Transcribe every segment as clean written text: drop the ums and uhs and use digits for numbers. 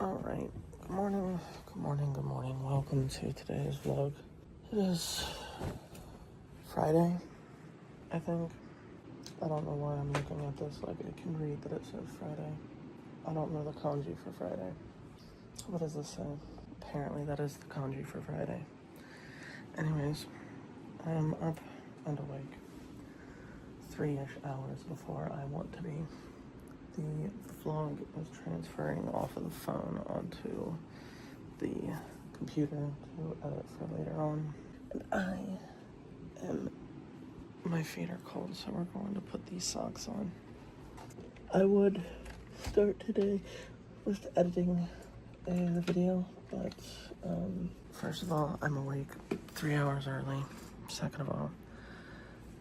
Alright, good morning, good morning. Welcome to today's vlog. It is Friday, I think. I don't know why I'm looking at this like I can read that it says Friday. I don't know the kanji for Friday. What does this say? Apparently that is the kanji for Friday. Anyways, I am up and awake 3-ish hours before I want to be. The vlog is transferring off of the phone onto the computer to edit for later on. And my feet are cold, so we're going to put these socks on. I would start today with editing a video, but first of all, I'm awake 3 hours early. Second of all,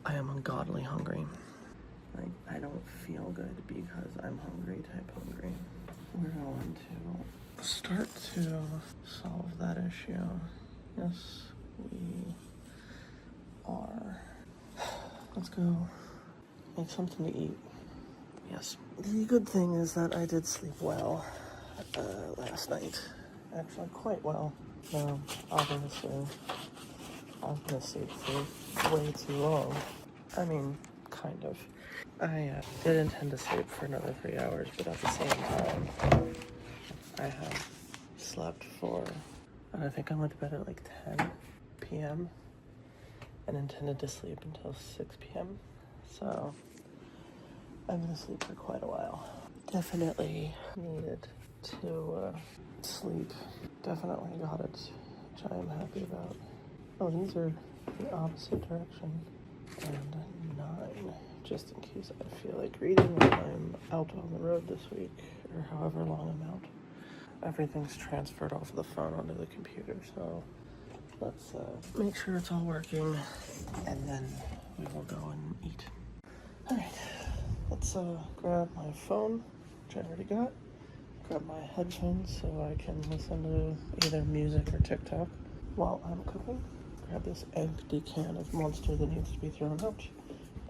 I am ungodly hungry. Like, I don't feel good because I'm hungry type hungry. We're going to start to solve that issue. Yes, we are. Let's go make something to eat. Yes. The good thing is that I did sleep well last night. Actually, quite well. No, obviously, I've been asleep for way too long. I mean, kind of. I did intend to sleep for another 3 hours, but at the same time, I have slept for, I think I went to bed at like 10 p.m. and intended to sleep until 6 p.m. So I've been asleep for quite a while. Definitely needed to sleep. Definitely got it, which I am happy about. Oh, these are the opposite direction. And 9, just in case I feel like reading when I'm out on the road this week, or however long I'm out. Everything's transferred off of the phone onto the computer, so let's make sure it's all working, and then we will go and eat. Alright, let's grab my phone, which I already got, grab my headphones so I can listen to either music or TikTok while I'm cooking. Grab this empty can of Monster that needs to be thrown out,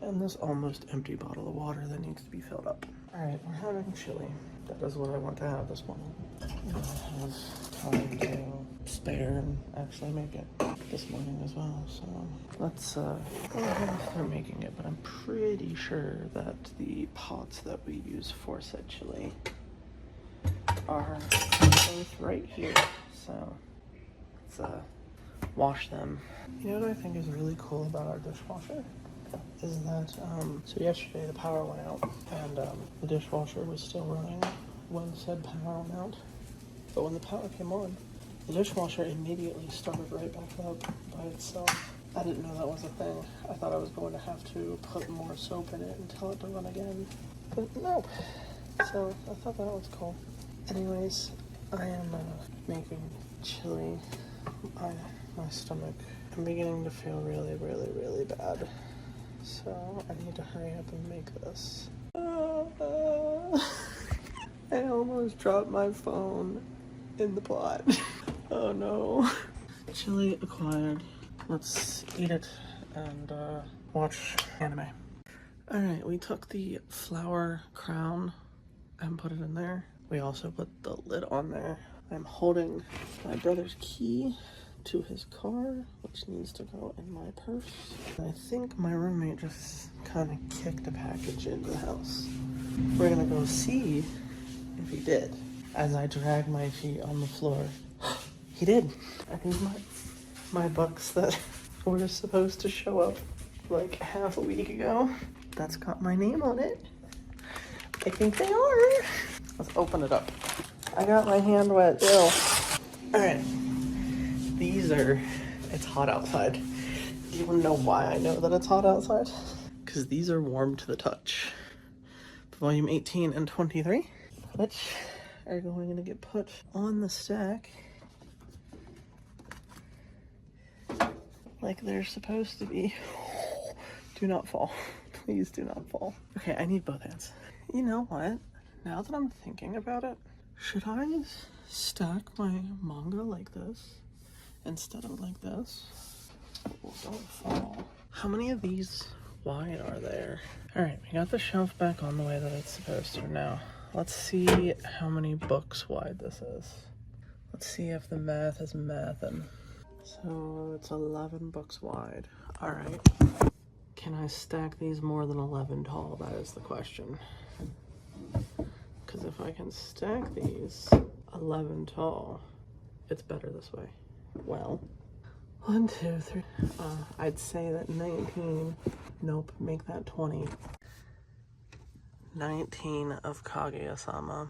and this almost empty bottle of water that needs to be filled up. Alright, we're having chili. That is what I want to have this morning. I have time to spare and actually make it this morning as well, so let's go ahead and start making it, but I'm pretty sure that the pots that we use for said chili are both right here, so let's wash them. You know what I think is really cool about our dishwasher? Is that, so yesterday the power went out, and the dishwasher was still running when said power went out. But when the power came on, the dishwasher immediately started right back up by itself. I didn't know that was a thing. I thought I was going to have to put more soap in it and tell it to run again. But no. So I thought that was cool. Anyways, I am making chili. My stomach, I'm beginning to feel really, really, really bad. So I need to hurry up and make this. I almost dropped my phone in the pot. Oh no. Chili acquired. Let's eat it and watch anime. Alright, we took the flour crown and put it in there. We also put the lid on there. I'm holding my brother's key to his car, which needs to go in my purse. I think my roommate just kind of kicked a package into the house. We're gonna go see if he did. As I drag my feet on the floor, he did. I think my books that were supposed to show up like half a week ago, that's got my name on it. I think they are. Let's open it up. I got my hand wet, ew. All right. These are, it's hot outside. Do you want to know why I know that it's hot outside? Because these are warm to the touch. Volume 18 and 23, which are going to get put on the stack like they're supposed to be. Do not fall. Please do not fall. Okay, I need both hands. You know what? Now that I'm thinking about it, should I stack my manga like this instead of like this? Oh, don't fall. How many of these wide are there? All right, we got the shelf back on the way that it's supposed to now. let's see how many books wide this is. Let's see if the math is mathin'. So it's 11 books wide. All right. Can I stack these more than 11 tall? That is the question. Because if I can stack these 11 tall, it's better this way. Well, 1, 2, 3. I'd say that 19. Nope, make that 20. 19 of Kaguya-sama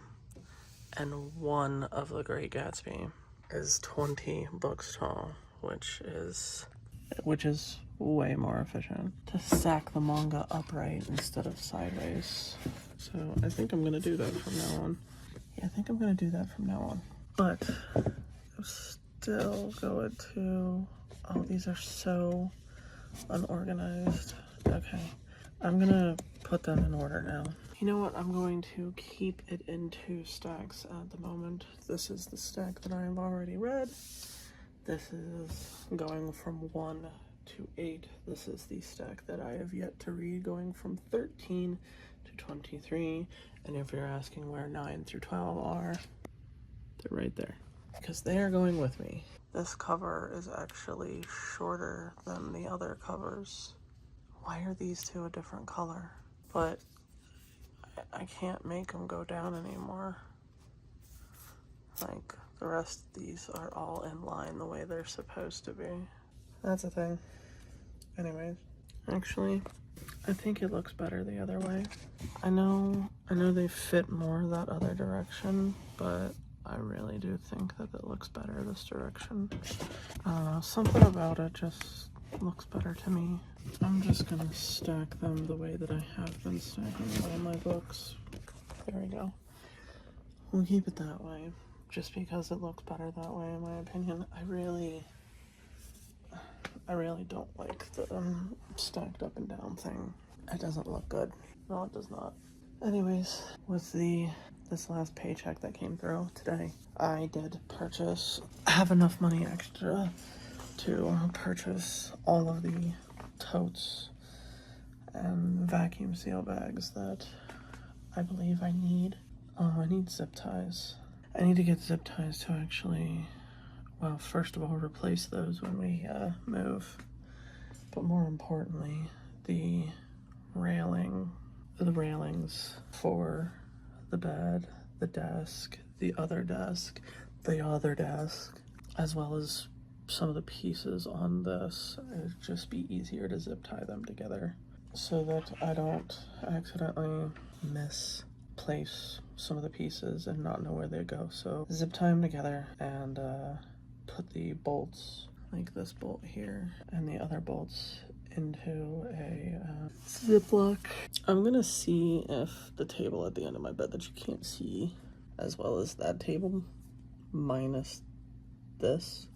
and 1 of The Great Gatsby is 20 books tall, which is way more efficient to stack the manga upright instead of sideways. So I think I'm gonna do that from now on. Yeah, I think I'm gonna do that from now on. But I'm still going to, oh, these are so unorganized. Okay, I'm gonna put them in order now. You know what? I'm going to keep it in 2 stacks at the moment. This is the stack that I've already read. This is going from 1 to 8. This is the stack that I have yet to read, going from 13 to 23. And if you're asking where 9 through 12 are, they're right there. Because they are going with me. This cover is actually shorter than the other covers. Why are these 2 a different color? But I can't make them go down anymore. Like, the rest of these are all in line the way they're supposed to be. That's a thing. Anyways, actually, I think it looks better the other way. I know they fit more that other direction, but I really do think that it looks better this direction. Something about it just looks better to me. I'm just gonna stack them the way that I have been stacking all my books. There we go. We'll keep it that way, just because it looks better that way, in my opinion. I really don't like the stacked up and down thing. It doesn't look good. No, it does not. Anyways, with this last paycheck that came through today, I did have enough money extra to purchase all of the totes and vacuum seal bags that I believe I need. I need zip ties. I need to get zip ties to actually, well, first of all, replace those when we move. But more importantly, the railings for the bed, the desk, the other desk, as well as some of the pieces on this. It'd just be easier to zip tie them together so that I don't accidentally misplace some of the pieces and not know where they go. So zip tie them together and put the bolts, like this bolt here and the other bolts, into a Ziploc. I'm gonna see if the table at the end of my bed that you can't see, as well as that table minus this,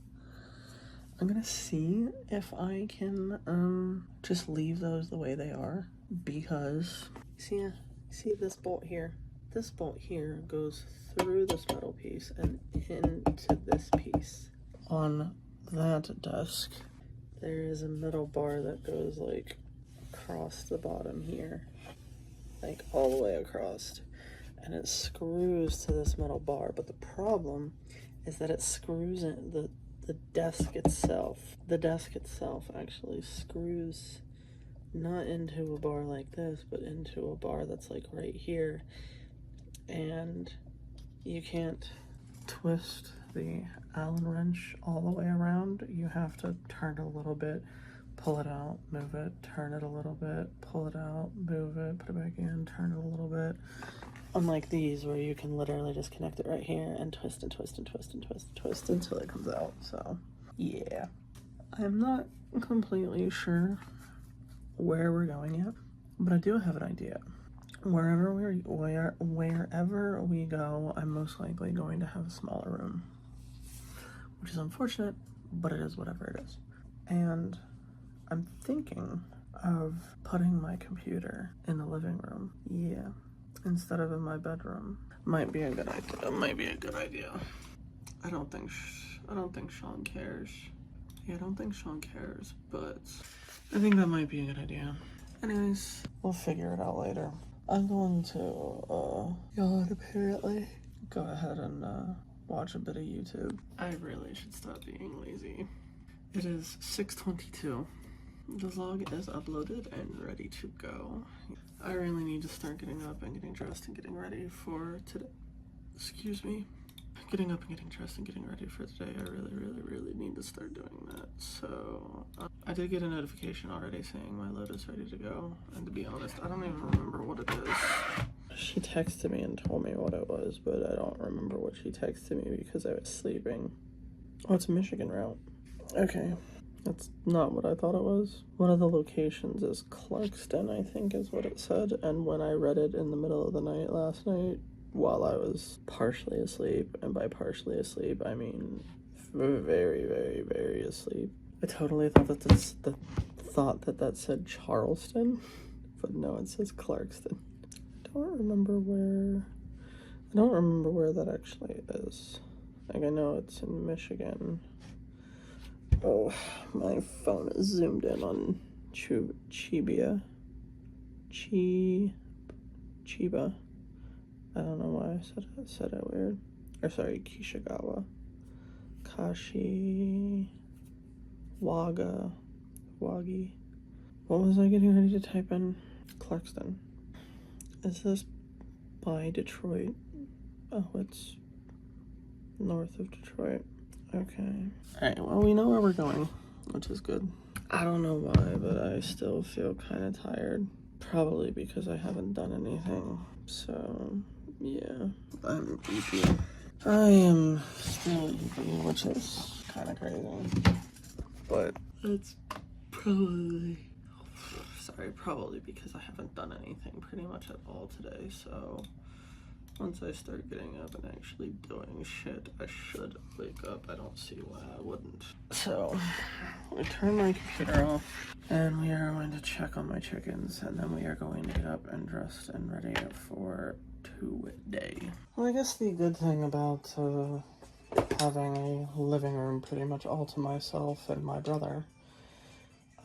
I'm gonna see if I can just leave those the way they are, because see this bolt here? This bolt here goes through this metal piece and into this piece. On that desk, there is a metal bar that goes like across the bottom here, like all the way across, and it screws to this metal bar. But the problem is that it screws in the desk itself. The desk itself actually screws not into a bar like this, but into a bar that's like right here, and you can't twist the Allen wrench all the way around. You have to turn it a little bit, pull it out, move it, turn it a little bit, pull it out, move it, put it back in, turn it a little bit. Unlike these, where you can literally just connect it right here and twist and twist and twist and twist and twist until it comes out. So yeah, I'm not completely sure where we're going yet, but I do have an idea. Wherever we go, I'm most likely going to have a smaller room, which is unfortunate, but it is whatever it is. And I'm thinking of putting my computer in the living room, yeah, instead of in my bedroom. Might be a good idea. I don't think Sean cares. Yeah, I don't think Sean cares, but I think that might be a good idea. Anyways, we'll figure it out later. I'm going to, yawn apparently. Go ahead and, watch a bit of YouTube. I really should stop being lazy. It is 6:22. The vlog is uploaded and ready to go. I really need to start getting up and getting dressed and getting ready for today. Excuse me. Getting up and getting dressed and getting ready for today. I really need to start doing that. So, I did get a notification already saying my load is ready to go. And to be honest, I don't even remember what it is. She texted me and told me what it was, but I don't remember what she texted me because I was sleeping. Oh, it's a Michigan route. Okay. That's not what I thought it was. One of the locations is Clarkston, I think is what it said. And when I read it in the middle of the night last night, while I was partially asleep, and by partially asleep, I mean very asleep, I totally thought that said Charleston, but no, it says Clarkston. I don't remember where that actually is. Like, I know it's in Michigan. Oh, my phone is zoomed in on Chiba. I don't know why I said it weird. Or sorry, Kishagawa. Wagi. What was I getting ready to type in? Clarkston. Is this by Detroit? Oh, it's north of Detroit. Okay. Alright, well, we know where we're going, which is good. I don't know why, but I still feel kind of tired. Probably because I haven't done anything. So, yeah, I'm EP. I am still EP, which is kind of crazy. But it's probably because I haven't done anything pretty much at all today. So, once I start getting up and actually doing shit, I should wake up. I don't see why I wouldn't. So, I turn my computer off, and we are going to check on my chickens, and then we are going to get up and dressed and ready for today. Well, I guess the good thing about having a living room pretty much all to myself and my brother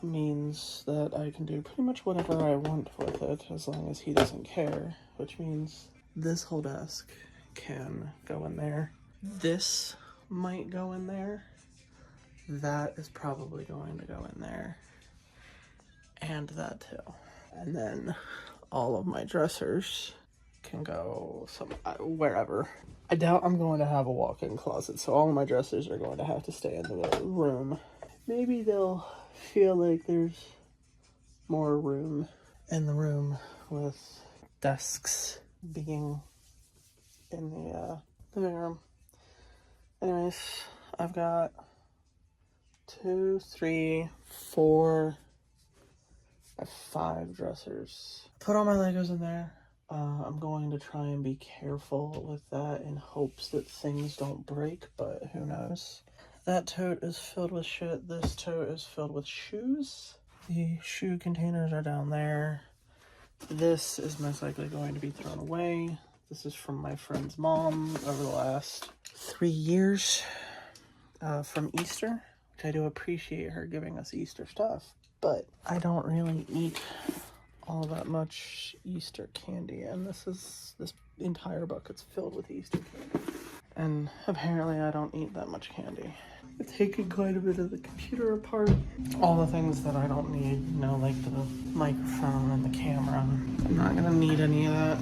means that I can do pretty much whatever I want with it, as long as he doesn't care, which means this whole desk can go in there. This might go in there. That is probably going to go in there. And that too. And then all of my dressers can go wherever. I doubt I'm going to have a walk-in closet, so all of my dressers are going to have to stay in the room. Maybe they'll feel like there's more room in the room with desks being in the living room. Anyways, I've got 2, 3, 4, 5 dressers. Put all my Legos in there. I'm going to try and be careful with that in hopes that things don't break, but who knows. That tote is filled with shit. This tote is filled with shoes. The shoe containers are down there. This is most likely going to be thrown away. This is from my friend's mom over the last 3 years from Easter, which I do appreciate her giving us Easter stuff, but I don't really eat all that much Easter candy, and this entire bucket's filled with Easter candy. And apparently I don't eat that much candy. I've taken quite a bit of the computer apart. All the things that I don't need, you know, like the microphone and the camera. I'm not gonna need any of that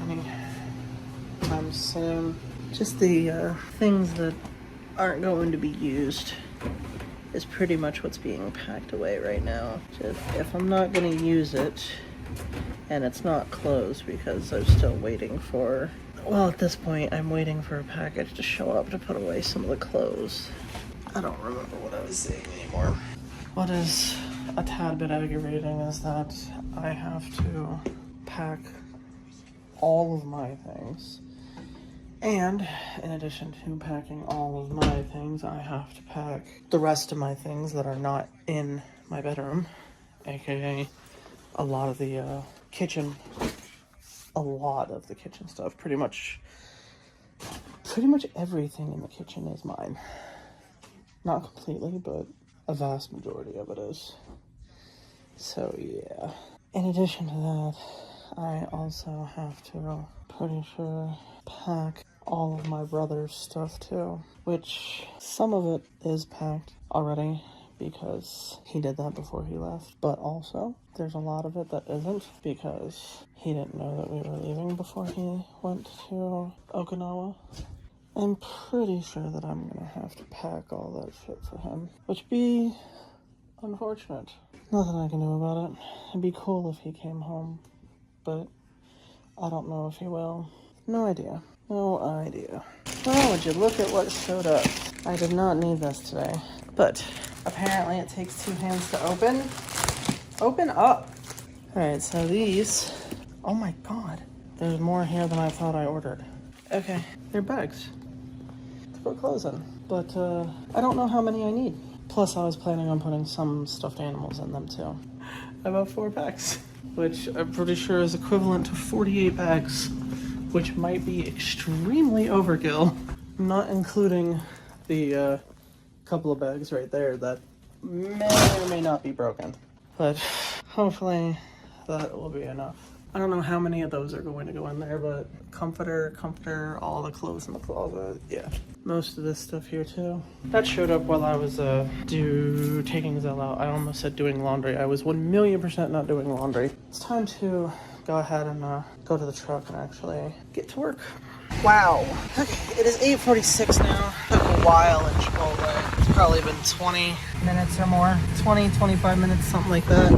anytime soon. Just the things that aren't going to be used is pretty much what's being packed away right now. Just if I'm not gonna use it, and it's not closed because I'm still waiting for, well, at this point, I'm waiting for a package to show up to put away some of the clothes. I don't remember what I was saying anymore. What is a tad bit aggravating is that I have to pack all of my things. And in addition to packing all of my things, I have to pack the rest of my things that are not in my bedroom, aka a lot of the kitchen stuff. Pretty much everything in the kitchen is mine. Not completely, but a vast majority of it is. So yeah. In addition to that, I also have to, pretty sure, pack all of my brother's stuff too, which some of it is packed already because he did that before he left, but also there's a lot of it that isn't because he didn't know that we were leaving before he went to Okinawa. I'm pretty sure that I'm gonna have to pack all that shit for him, which would be unfortunate. Nothing I can do about it. It'd be cool if he came home, but I don't know if he will. No idea. No idea. Well, would you look at what showed up? I did not need this today, but apparently it takes 2 hands to open. Open up! Alright, so these... Oh my god. There's more here than I thought I ordered. Okay, they're bags to put clothes in, but I don't know how many I need. Plus, I was planning on putting some stuffed animals in them too. About 4 packs, which I'm pretty sure is equivalent to 48 bags, which might be extremely overkill, not including the couple of bags right there that may or may not be broken. But hopefully that will be enough. I don't know how many of those are going to go in there, but comforter, all the clothes in the closet, yeah. Most of this stuff here too. That showed up while I was taking Zell out. I almost said doing laundry. I was 1,000,000% not doing laundry. It's time to go ahead and go to the truck and actually get to work. Wow. Okay, it is 8:46 now. Took a while in Chipotle. It's probably been 20 minutes or more. 20, 25 minutes, something like that.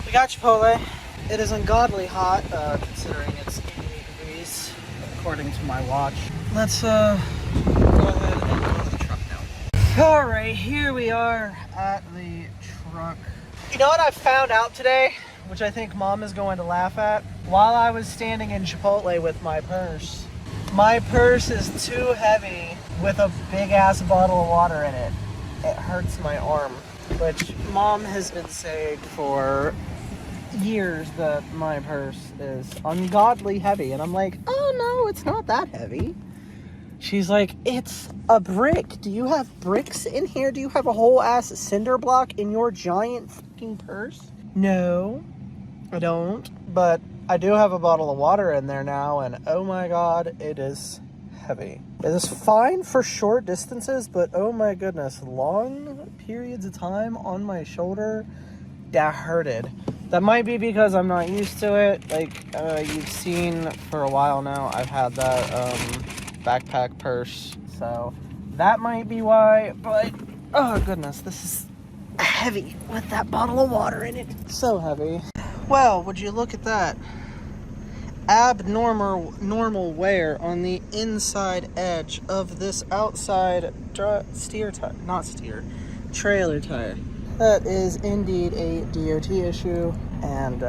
We got Chipotle. It is ungodly hot, considering it's 88 degrees, according to my watch. Let's go ahead and go to the truck now. Alright, here we are at the truck. You know what I found out today, which I think Mom is going to laugh at? While I was standing in Chipotle with my purse is too heavy with a big ass bottle of water in it. It hurts my arm, which Mom has been saying for years that my purse is ungodly heavy, and I'm like, oh no, it's not that heavy. She's like, it's a brick. Do you have bricks in here? Do you have a whole ass cinder block in your giant fucking purse? No, I don't, but I do have a bottle of water in there now, and oh my god, it is heavy. It is fine for short distances, but oh my goodness, long periods of time on my shoulder, that hurted. That might be because I'm not used to it. Like, you've seen for a while now, I've had that backpack purse. So that might be why, but oh goodness, this is heavy with that bottle of water in it. So heavy. Well, would you look at that? Normal wear on the inside edge of this outside trailer tire. That is indeed a DOT issue and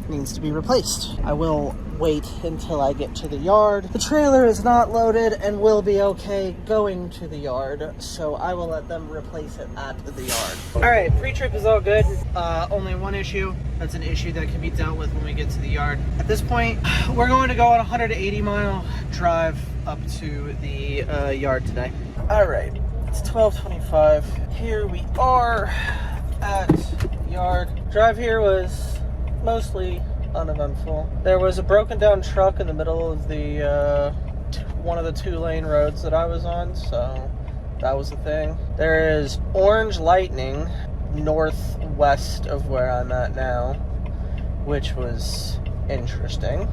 needs to be replaced. I will wait until I get to the yard. The trailer is not loaded and will be okay going to the yard, so I will let them replace it at the yard. Alright, pre-trip is all good. Only one issue. That's an issue that can be dealt with when we get to the yard. At this point, we're going to go on a 180-mile drive up to the yard today. Alright, it's 12:25. Here we are at yard. Drive here was mostly uneventful. There was a broken down truck in the middle of the one of the 2-lane roads that I was on, so that was the thing. There is orange lightning northwest of where I'm at now, which was interesting.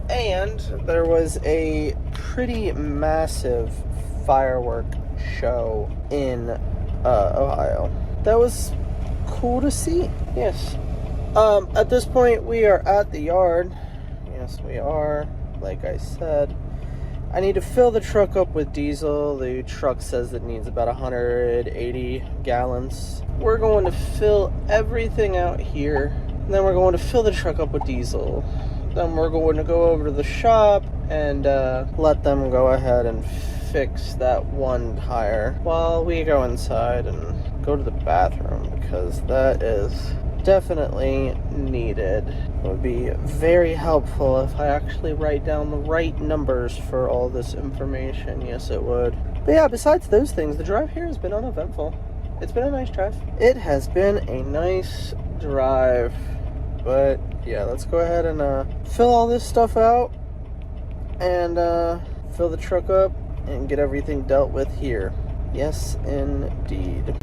And there was a pretty massive firework show in Ohio. That was cool to see. Yes. At this point, we are at the yard. Yes, we are. Like I said, I need to fill the truck up with diesel. The truck says it needs about 180 gallons. We're going to fill everything out here. And then we're going to fill the truck up with diesel. Then we're going to go over to the shop and let them go ahead and fix that one tire while we go inside and go to the bathroom, because that is definitely needed. It would be very helpful if I actually write down the right numbers for all this information. Yes, it would. But yeah, besides those things, the drive here has been uneventful. It's been a nice drive. It has been a nice drive, but yeah, let's go ahead and fill all this stuff out and fill the truck up and get everything dealt with here. Yes, indeed.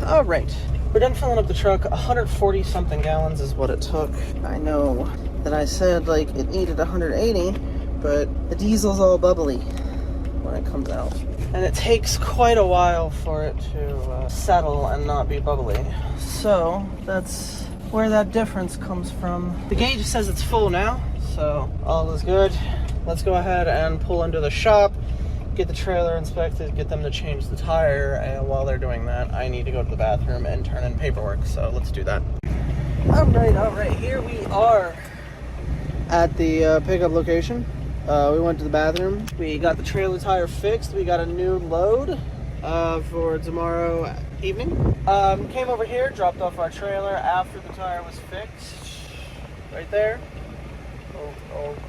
All right, we're done filling up the truck. 140 something gallons is what it took. I know that I said like it needed 180, but the diesel's all bubbly when it comes out. And it takes quite a while for it to settle and not be bubbly. So that's where that difference comes from. The gauge says it's full now, so all is good. Let's go ahead and pull into the shop, get the trailer inspected, get them to change the tire, and while they're doing that, I need to go to the bathroom and turn in paperwork, so let's do that. All right, here we are at the pickup location. We went to the bathroom. We got the trailer tire fixed. We got a new load for tomorrow evening. Came over here, dropped off our trailer after the tire was fixed. Right there.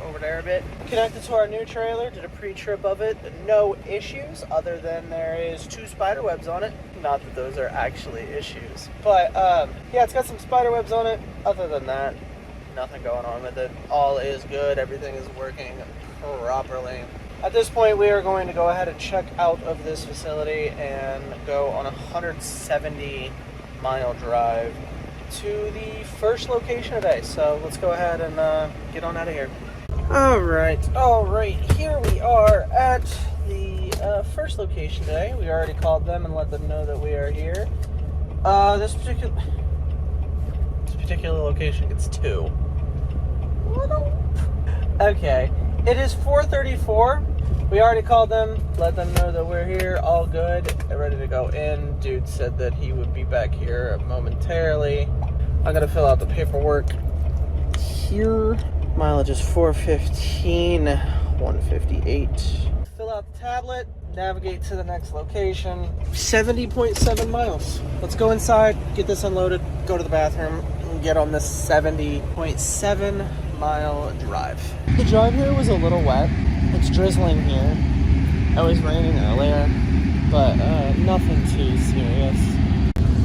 Over there a bit. Connected to our new trailer, did a pre-trip of it. No issues, other than there is 2 spider webs on it. Not that those are actually issues. But, yeah, it's got some spider webs on it. Other than that, nothing going on with it. All is good. Everything is working properly. At this point, we are going to go ahead and check out of this facility and go on a 170-mile drive to the first location today. So let's go ahead and get on out of here. All right, here we are at the first location today. We already called them and let them know that we are here. This particular location gets 2. Okay, it is 4:34. We already called them, let them know that we're here, all good, they're ready to go in. Dude said that he would be back here momentarily. I'm gonna fill out the paperwork here. Mileage is 415, 158. Fill out the tablet, navigate to the next location. 70.7 miles. Let's go inside, get this unloaded, go to the bathroom, and get on this 70.7 mile drive. The drive here was a little wet. It's drizzling here. It was raining earlier, but nothing too serious.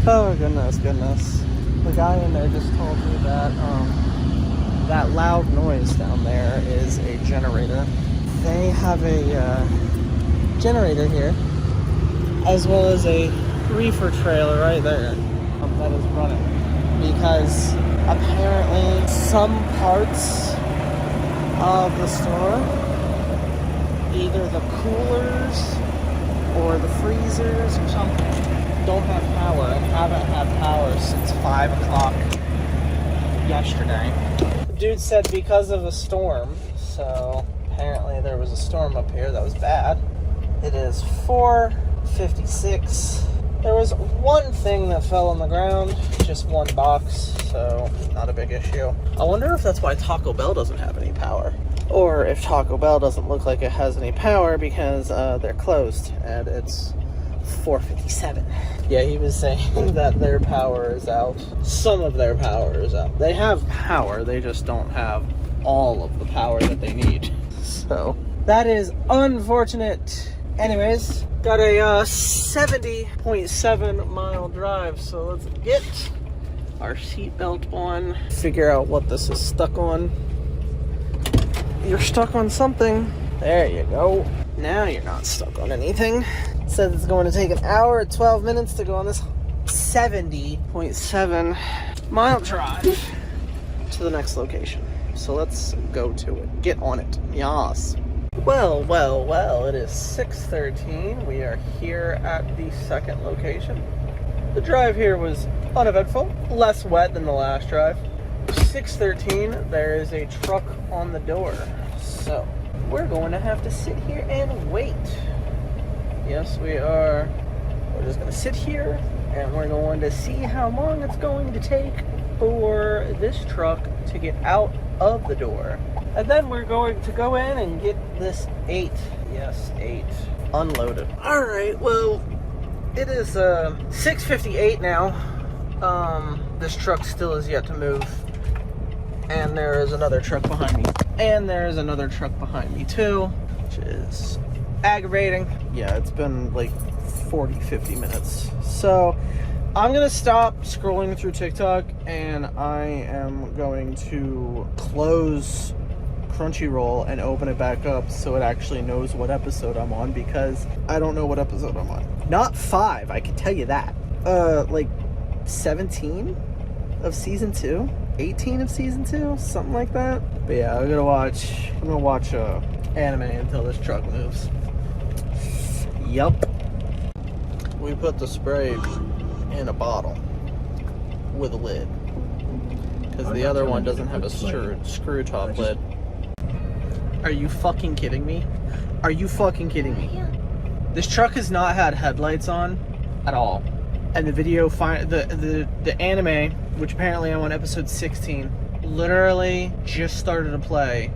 Oh goodness. The guy in there just told me that that loud noise down there is a generator. They have a generator here, as well as a reefer trailer right there that is running. Because apparently some parts of the store, either the coolers or the freezers or something, don't have power and haven't had power since 5 o'clock yesterday. The dude said because of a storm, so apparently there was a storm up here that was bad. It is 4:56. There was one thing that fell on the ground, just one box, so not a big issue. I wonder if that's why Taco Bell doesn't have any power. Or if Taco Bell doesn't look like it has any power because they're closed and it's 4:57. Yeah, he was saying that their power is out. Some of their power is out. They have power, they just don't have all of the power that they need. So, that is unfortunate. Anyways, got a 70.7 mile drive, so let's get our seatbelt on. Figure out what this is stuck on. You're stuck on something. There you go. Now you're not stuck on anything. It says it's going to take an hour and 12 minutes to go on this 70.7 mile drive to the next location. So let's go to it. Get on it. Yas. Well, it is 6:13. We are here at the second location. The drive here was uneventful, less wet than the last drive. 6:13, there is a truck on the door. So, we're going to have to sit here and wait. Yes, we are. We're just going to sit here and we're going to see how long it's going to take for this truck to get out of the door. And then we're going to go in and get this 8 unloaded. Alright, well, it is 6:58 now. This truck still is yet to move. And there is another truck behind me. And there is another truck behind me too, which is aggravating. Yeah, it's been like 40-50 minutes. So I'm gonna stop scrolling through TikTok, and I am going to close Crunchyroll and open it back up so it actually knows what episode I'm on, because I don't know what episode I'm on. Not 5, I can tell you that. Like 17 of season 2, 18 of season 2, something like that. But yeah, I'm gonna watch anime until this truck moves. Yup. We put the spray in a bottle with a lid, because the other one doesn't have a screw top lid. Are you fucking kidding me? Are you fucking kidding me? This truck has not had headlights on at all. And the video, the anime, which apparently I'm on episode 16, literally just started to play,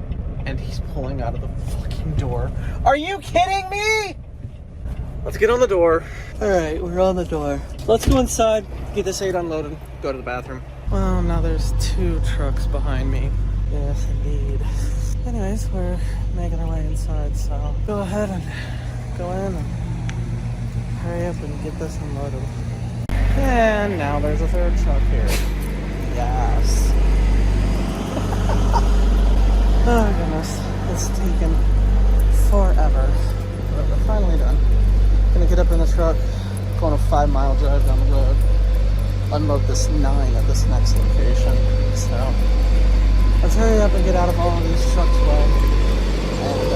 and he's pulling out of the fucking door. Are you kidding me? Let's get on the door. Alright, we're on the door. Let's go inside, get this 8 unloaded, go to the bathroom. Well, now there's 2 trucks behind me. Yes, indeed. Anyways, we're making our way inside, so go ahead and go in and hurry up and get this unloaded. And now there's a 3rd truck here. Yes. Oh goodness, it's taken forever, but we're finally done. Gonna get up in the truck, go on a 5-mile drive down the road, unload this 9 at this next location. So let's hurry up and get out of all of these trucks way and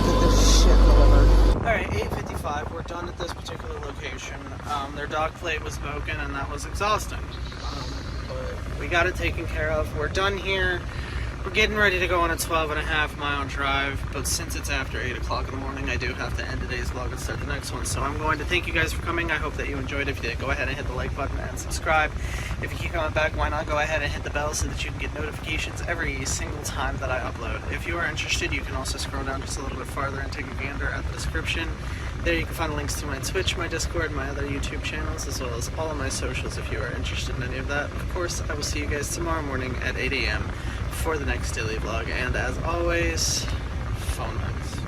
get this shit delivered. Alright, 8:55, we're done at this particular location. Their dock plate was broken and that was exhausting. But we got it taken care of. We're done here. We're getting ready to go on a 12.5-mile drive, but since it's after 8 o'clock in the morning, I do have to end today's vlog and start the next one. So I'm going to thank you guys for coming. I hope that you enjoyed. If you did, go ahead and hit the like button and subscribe. If you keep coming back, why not go ahead and hit the bell so that you can get notifications every single time that I upload. If you are interested, you can also scroll down just a little bit farther and take a gander at the description. There you can find links to my Twitch, my Discord, my other YouTube channels, as well as all of my socials if you are interested in any of that. Of course, I will see you guys tomorrow morning at 8 a.m. for the next daily vlog, and as always, phone hugs.